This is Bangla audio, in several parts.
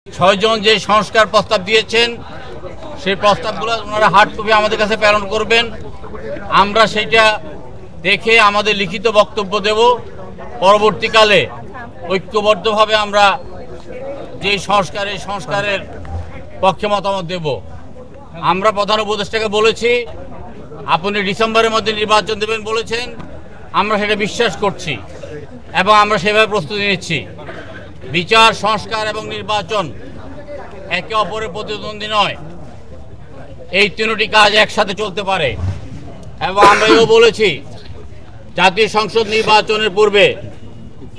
6 জন যে সংস্কার প্রস্তাব দিয়েছেন সেই প্রস্তাবগুলো ওনারা হার্ড কপি আমাদের কাছে প্রেরণ করবেন। আমরা সেটা দেখে আমাদের লিখিত বক্তব্য দেব। পরবর্তীকালে ঐক্যবদ্ধভাবে আমরা যে সংস্কারের পক্ষে মতামত দেব। আমরা প্রধান উপদেষ্টাকে বলেছি আপনি ডিসেম্বরের মধ্যে নির্বাচন দেবেন বলেছেন, আমরা সেটা বিশ্বাস করছি এবং আমরা সেভাবে প্রস্তুতি নিচ্ছি। বিচার, সংস্কার এবং নির্বাচন একে অপরের প্রতিদ্বন্দ্বী নয়, এই তিনটি কাজ একসাথে চলতে পারে। এবং আমরা এও বলেছি জাতীয় সংসদ নির্বাচনের পূর্বে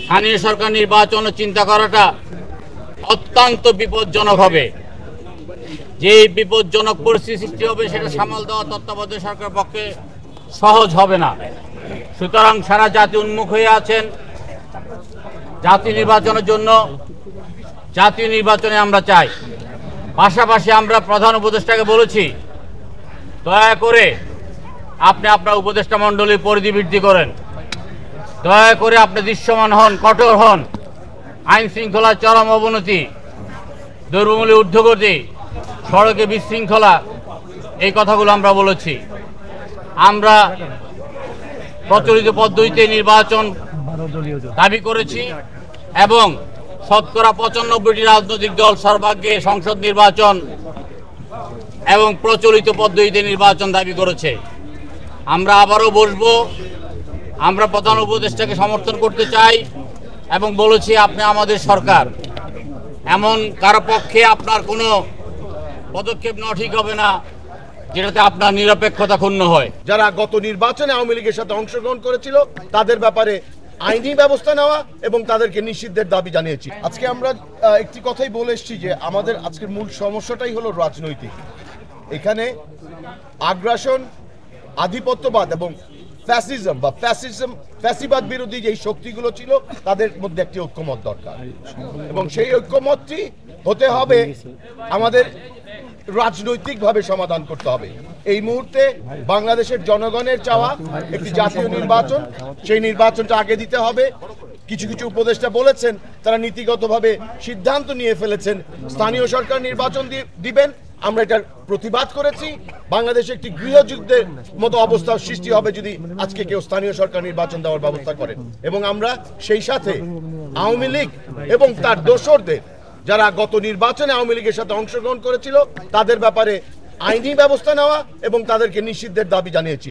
স্থানীয় সরকার নির্বাচনের চিন্তা করাটা অত্যন্ত বিপজ্জনক হবে। যে বিপজ্জনক পরিস্থিতি সৃষ্টি হবে সেটা সামাল দেওয়া তত্ত্বাবধায়ক সরকারের পক্ষে সহজ হবে না। সুতরাং সারা জাতি উন্মুখ হয়ে আছেন জাতীয় নির্বাচনের জন্য। জাতীয় নির্বাচনে আমরা চাই। পাশাপাশি আমরা প্রধান উপদেষ্টাকে বলেছি দয়া করে আপনি আপনার উপদেষ্টা মণ্ডলীর পরিধি বৃদ্ধি করেন, দয়া করে আপনি দৃশ্যমান হন, কঠোর হন। আইন শৃঙ্খলার চরম অবনতি, দ্রব্যমূল্যের ঊর্ধ্বগতি, সড়কে বিশৃঙ্খলা, এই কথাগুলো আমরা বলেছি। আমরা প্রচলিত পদ্ধতিতে নির্বাচন দাবি করেছি এবং শতকরা 95টি রাজনৈতিক দল সর্বাগ্রে সংসদ নির্বাচন এবং প্রচলিত পদ্ধতিতে নির্বাচন দাবি করেছে। আমরা আবারও বসবো। আমরা প্রধান উপদেষ্টাকে সমর্থন করতে চাই এবং বলেছি আপনি আমাদের সরকার, এমন কারো পক্ষে আপনার কোনো পদক্ষেপ নেওয়া ঠিক হবে না যেটাতে আপনার নিরপেক্ষতা ক্ষুণ্ণ হয়। যারা গত নির্বাচনে আওয়ামী লীগের সাথে অংশগ্রহণ করেছিল তাদের ব্যাপারে আইনি ব্যবস্থা নেওয়া এবং তাদেরকে নিষিদ্ধের দাবি জানিয়েছি। আজকে আমরা একটি কথাই বলে এসেছি যে আমাদের আজকের মূল সমস্যাটাই হলো রাজনৈতিক। এখানে আগ্রাসন, আধিপত্যবাদ এবং ফ্যাসিবাদ বিরোধী যে শক্তিগুলো ছিল তাদের মধ্যে একটি ঐক্যমত দরকার এবং সেই ঐক্যমতটি হতে হবে আমাদের রাজনৈতিকভাবে সমাধান করতে হবে। এই মুহূর্তে বাংলাদেশের জনগণের চাওয়া একটি জাতীয় নির্বাচন, সেই নির্বাচনটা আগে দিতে হবে। কিছু কিছু উপদেষ্টা বলেছেন তারা নীতিগতভাবে সিদ্ধান্ত নিয়ে ফেলেছেন স্থানীয় সরকার নির্বাচন দিবেন। আমরা এটার প্রতিবাদ করেছি। বাংলাদেশে একটি গৃহযুদ্ধের মতো অবস্থা সৃষ্টি হবে যদি আজকে কেউ স্থানীয় সরকার নির্বাচন দেওয়ার ব্যবস্থা করেন। এবং আমরা সেই সাথে আওয়ামী লীগ এবং তার দোসরদের যারা গত নির্বাচনে আওয়ামী লীগের সাথে অংশগ্রহণ করেছিল তাদের ব্যাপারে আইনি ব্যবস্থা নেওয়া এবং তাদেরকে নিষিদ্ধের দাবি জানিয়েছি।